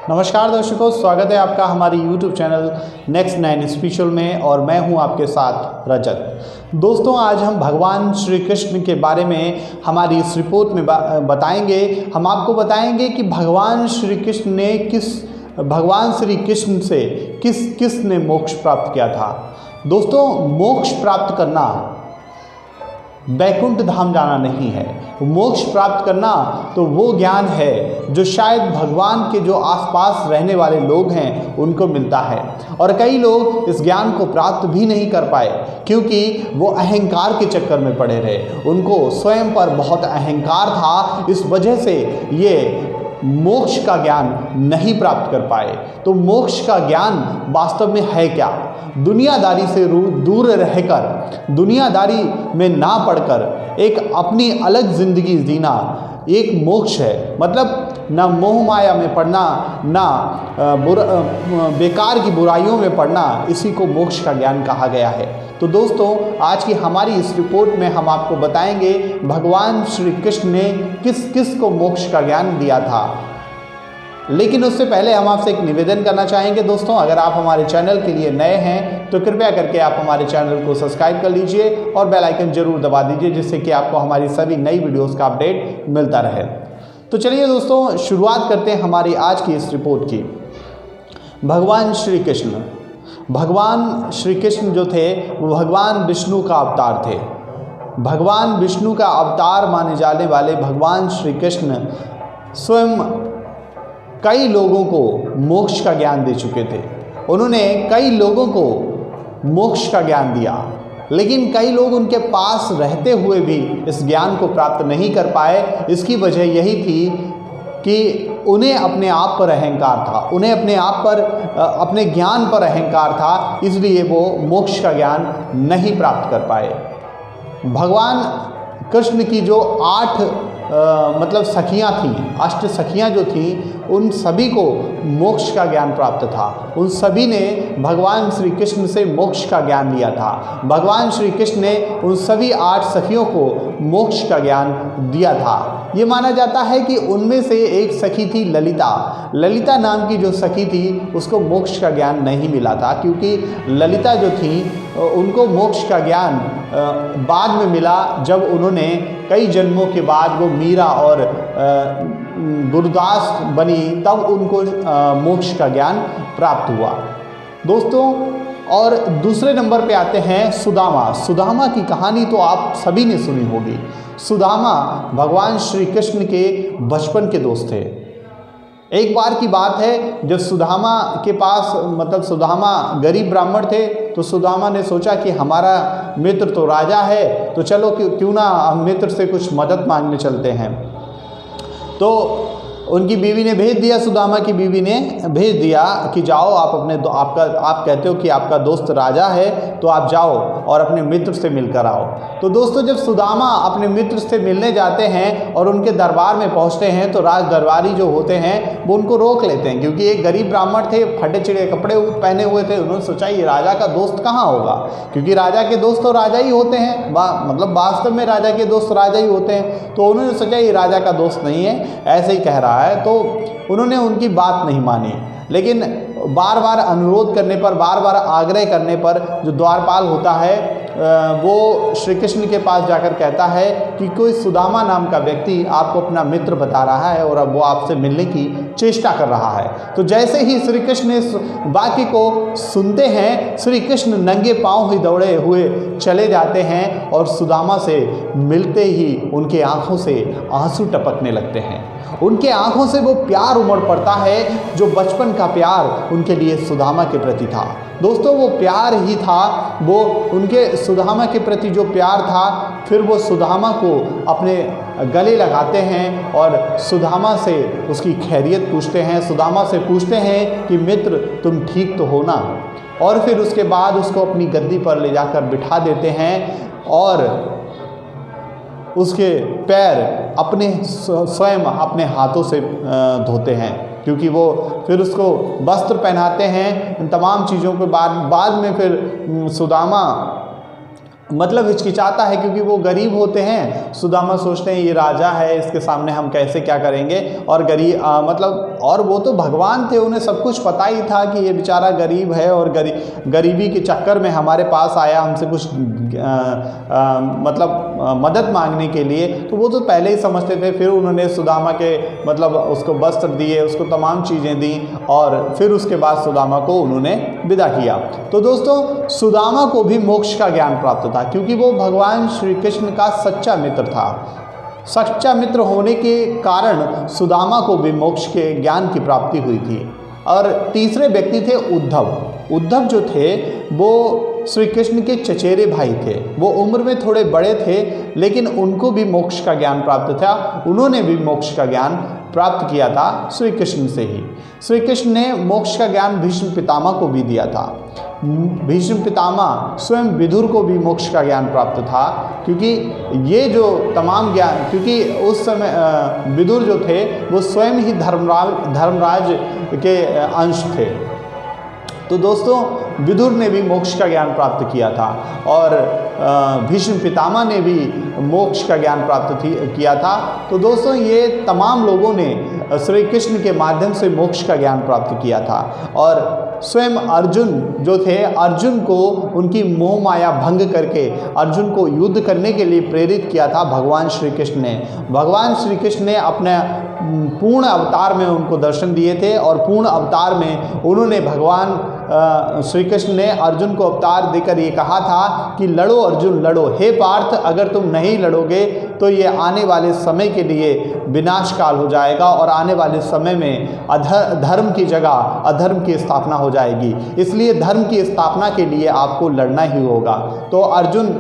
नमस्कार दर्शकों, स्वागत है आपका हमारी YouTube चैनल नेक्स्ट 9 स्पेशल में और मैं हूं आपके साथ रजत। दोस्तों, आज हम भगवान श्री कृष्ण के बारे में हमारी इस रिपोर्ट में बताएंगे। हम आपको बताएंगे कि भगवान श्री कृष्ण से किस ने मोक्ष प्राप्त किया था। दोस्तों, मोक्ष प्राप्त करना वैकुंठ धाम जाना नहीं है। मोक्ष प्राप्त करना तो वो ज्ञान है जो शायद भगवान के जो आसपास रहने वाले लोग हैं उनको मिलता है, और कई लोग इस ज्ञान को प्राप्त भी नहीं कर पाए क्योंकि वो अहंकार के चक्कर में पड़े रहे। उनको स्वयं पर बहुत अहंकार था, इस वजह से ये मोक्ष का ज्ञान नहीं प्राप्त कर पाए। तो मोक्ष का ज्ञान वास्तव में है क्या? दुनियादारी से दूर रहकर, दुनियादारी में ना पड़कर एक अपनी अलग जिंदगी जीना एक मोक्ष है। मतलब ना मोह माया में पड़ना, ना बेकार की बुराइयों में पड़ना, इसी को मोक्ष का ज्ञान कहा गया है। तो दोस्तों, आज की हमारी इस रिपोर्ट में हम आपको बताएंगे भगवान श्री कृष्ण ने किस को मोक्ष का ज्ञान दिया था। लेकिन उससे पहले हम आपसे एक निवेदन करना चाहेंगे। दोस्तों, अगर आप हमारे चैनल के लिए नए हैं तो कृपया करके आप हमारे चैनल को सब्सक्राइब कर लीजिए और बेल आइकन जरूर दबा दीजिए, जिससे कि आपको हमारी सभी नई वीडियोस का अपडेट मिलता रहे। तो चलिए दोस्तों, शुरुआत करते हैं हमारी आज की इस रिपोर्ट की। भगवान श्री कृष्ण जो थे वो भगवान विष्णु का अवतार थे। भगवान विष्णु का अवतार माने जाने वाले भगवान श्री कृष्ण स्वयं कई लोगों को मोक्ष का ज्ञान दे चुके थे। उन्होंने कई लोगों को मोक्ष का ज्ञान दिया, लेकिन कई लोग उनके पास रहते हुए भी इस ज्ञान को प्राप्त नहीं कर पाए। इसकी वजह यही थी कि उन्हें अपने आप पर अहंकार था, उन्हें अपने आप पर, अपने ज्ञान पर अहंकार था, इसलिए वो मोक्ष का ज्ञान नहीं प्राप्त कर पाए। भगवान कृष्ण की जो 8 सखियाँ थीं, 8 सखियाँ जो थीं, उन सभी को मोक्ष का ज्ञान प्राप्त था। उन सभी ने भगवान श्री कृष्ण से मोक्ष का ज्ञान लिया था। भगवान श्री कृष्ण ने उन सभी 8 सखियों को मोक्ष का ज्ञान दिया था। ये माना जाता है कि उनमें से एक सखी थी ललिता नाम की जो सखी थी, उसको मोक्ष का ज्ञान नहीं मिला था, क्योंकि ललिता जो थी उनको मोक्ष का ज्ञान बाद में मिला, जब उन्होंने कई जन्मों के बाद वो मीरा और गुरुदास बनी, तब उनको मोक्ष का ज्ञान प्राप्त हुआ। दोस्तों, और दूसरे नंबर पे आते हैं सुदामा की कहानी तो आप सभी ने सुनी होगी। सुदामा भगवान श्री कृष्ण के बचपन के दोस्त थे। एक बार की बात है, जब सुदामा के पास, सुदामा गरीब ब्राह्मण थे, तो सुदामा ने सोचा कि हमारा मित्र तो राजा है, तो चलो क्यों ना हम मित्र से कुछ मदद मांगने चलते हैं। तो उनकी बीवी ने भेज दिया, सुदामा की बीवी ने भेज दिया कि जाओ आप आप कहते हो कि आपका दोस्त राजा है, तो आप जाओ और अपने मित्र से मिलकर आओ। तो दोस्तों, जब सुदामा अपने मित्र से मिलने जाते हैं और उनके दरबार में पहुंचते हैं, तो राज दरबारी जो होते हैं वो उनको रोक लेते हैं, क्योंकि एक गरीब ब्राह्मण थे, फटे चिड़े कपड़े पहने हुए थे। उन्होंने सोचा ये राजा का दोस्त कहाँ होगा, क्योंकि राजा के दोस्त तो राजा ही होते हैं, वास्तव में राजा के दोस्त राजा ही होते हैं। तो उन्होंने सोचा ये राजा का दोस्त नहीं है, ऐसे ही कह रहा है। तो उन्होंने उनकी बात नहीं मानी, लेकिन बार बार अनुरोध करने पर, बार बार आग्रह करने पर जो द्वारपाल होता है वो श्री कृष्ण के पास जाकर कहता है कि कोई सुदामा नाम का व्यक्ति आपको अपना मित्र बता रहा है और अब वो आपसे मिलने की चेष्टा कर रहा है। तो जैसे ही श्री कृष्ण इस वाक्य को सुनते हैं, श्री कृष्ण नंगे पांव ही दौड़े हुए चले जाते हैं और सुदामा से मिलते ही उनके आंखों से आंसू टपकने लगते हैं। उनके आंखों से वो प्यार उमड़ पड़ता है, जो बचपन का प्यार उनके लिए सुदामा के प्रति था। दोस्तों, वो प्यार ही था, वो उनके सुदामा के प्रति जो प्यार था, फिर वो सुदामा को अपने गले लगाते हैं और सुदामा से उसकी खैरियत पूछते हैं। सुदामा से पूछते हैं कि मित्र, तुम ठीक तो हो ना? और फिर उसके बाद उसको अपनी गद्दी पर ले जाकर बिठा देते हैं और उसके पैर अपने स्वयं अपने हाथों से धोते हैं, क्योंकि वो फिर उसको वस्त्र पहनाते हैं। इन तमाम चीज़ों के बाद में फिर सुदामा मतलब हिचकिचाता है, क्योंकि वो गरीब होते हैं। सुदामा सोचते हैं ये राजा है, इसके सामने हम कैसे क्या करेंगे, और मतलब और वो तो भगवान थे, उन्हें सब कुछ पता ही था कि ये बेचारा गरीब है और गरीबी के चक्कर में हमारे पास आया हमसे कुछ मतलब मदद मांगने के लिए, तो वो तो पहले ही समझते थे। फिर उन्होंने सुदामा के मतलब उसको वस्त्र दिए, उसको तमाम चीज़ें दी, और फिर उसके बाद सुदामा को उन्होंने विदा किया। तो दोस्तों सुदामा को भी मोक्ष का ज्ञान प्राप्त था, क्योंकि वो भगवान श्री कृष्ण का सच्चा मित्र था। सच्चा मित्र होने के कारण सुदामा को भी मोक्ष के ज्ञान की प्राप्ति हुई थी। और तीसरे व्यक्ति थे उद्धव। उद्धव जो थे वो श्री कृष्ण के चचेरे भाई थे। वो उम्र में थोड़े बड़े थे, लेकिन उनको भी मोक्ष का ज्ञान प्राप्त था। उन्होंने भी मोक्ष का ज्ञान प्राप्त किया था श्री कृष्ण से ही। श्री कृष्ण ने मोक्ष का ज्ञान भीष्म पितामह को भी दिया था। भीष्म पितामह स्वयं विदुर को भी मोक्ष का ज्ञान प्राप्त था, क्योंकि ये जो तमाम ज्ञान, क्योंकि उस समय विदुर जो थे वो स्वयं ही धर्मराज के अंश थे। तो दोस्तों विदुर ने भी मोक्ष का ज्ञान प्राप्त किया था, और भीष्म पितामह ने भी मोक्ष का ज्ञान प्राप्त किया था। तो दोस्तों ये तमाम लोगों ने श्री कृष्ण के माध्यम से मोक्ष का ज्ञान प्राप्त किया था। और स्वयं अर्जुन जो थे, अर्जुन को उनकी मोह माया भंग करके अर्जुन को युद्ध करने के लिए प्रेरित किया था भगवान श्री कृष्ण ने। भगवान श्री कृष्ण ने अपने पूर्ण अवतार में उनको दर्शन दिए थे, और पूर्ण अवतार में उन्होंने भगवान श्री कृष्ण ने अर्जुन को अवतार देकर ये कहा था कि लड़ो अर्जुन लड़ो, हे पार्थ अगर तुम नहीं लड़ोगे तो ये आने वाले समय के लिए विनाश काल हो जाएगा, और आने वाले समय में धर्म की जगह अधर्म की स्थापना हो जाएगी। इसलिए धर्म की स्थापना के लिए आपको लड़ना ही होगा। तो अर्जुन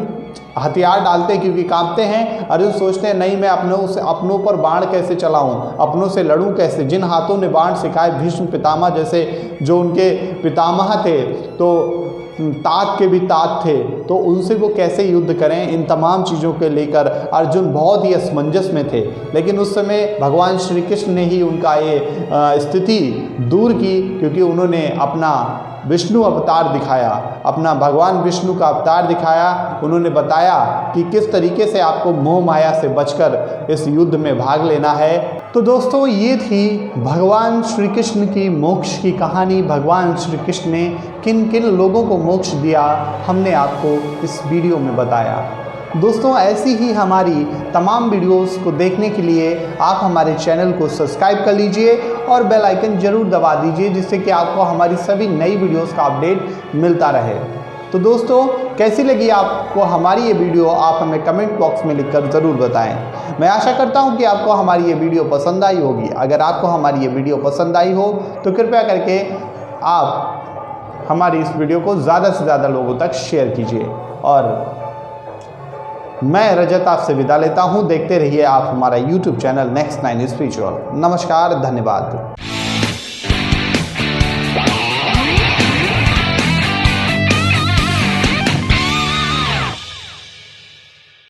हथियार डालते हैं, क्योंकि कांपते हैं। अर्जुन सोचते हैं नहीं मैं अपनों पर बाण कैसे चलाऊं, अपनों से लड़ूं कैसे। जिन हाथों ने बाण सिखाए, भीष्म पितामह जैसे जो उनके पितामह थे, तो तात के भी तात थे, तो उनसे वो कैसे युद्ध करें, इन तमाम चीज़ों के लेकर अर्जुन बहुत ही असमंजस में थे। लेकिन उस समय भगवान श्री कृष्ण ने ही उनका ये स्थिति दूर की, क्योंकि उन्होंने अपना विष्णु अवतार दिखाया, अपना भगवान विष्णु का अवतार दिखाया। उन्होंने बताया कि किस तरीके से आपको मोह माया से बचकर इस युद्ध में भाग लेना है। तो दोस्तों ये थी भगवान श्री कृष्ण की मोक्ष की कहानी। भगवान श्री कृष्ण ने किन किन लोगों को मोक्ष दिया, हमने आपको इस वीडियो में बताया। दोस्तों ऐसी ही हमारी तमाम वीडियोस को देखने के लिए आप हमारे चैनल को सब्सक्राइब कर लीजिए और बेल आइकन जरूर दबा दीजिए, जिससे कि आपको हमारी सभी नई वीडियोस का अपडेट मिलता रहे। तो दोस्तों कैसी लगी आपको हमारी ये वीडियो, आप हमें कमेंट बॉक्स में लिखकर ज़रूर बताएं। मैं आशा करता हूं कि आपको हमारी ये वीडियो पसंद आई होगी। अगर आपको हमारी ये वीडियो पसंद आई हो तो कृपया करके आप हमारी इस वीडियो को ज़्यादा से ज़्यादा लोगों तक शेयर कीजिए। और मैं रजत आपसे विदा लेता हूं। देखते रहिए आप हमारा YouTube चैनल नेक्स्ट 9 स्पिरिचुअल। नमस्कार, धन्यवाद।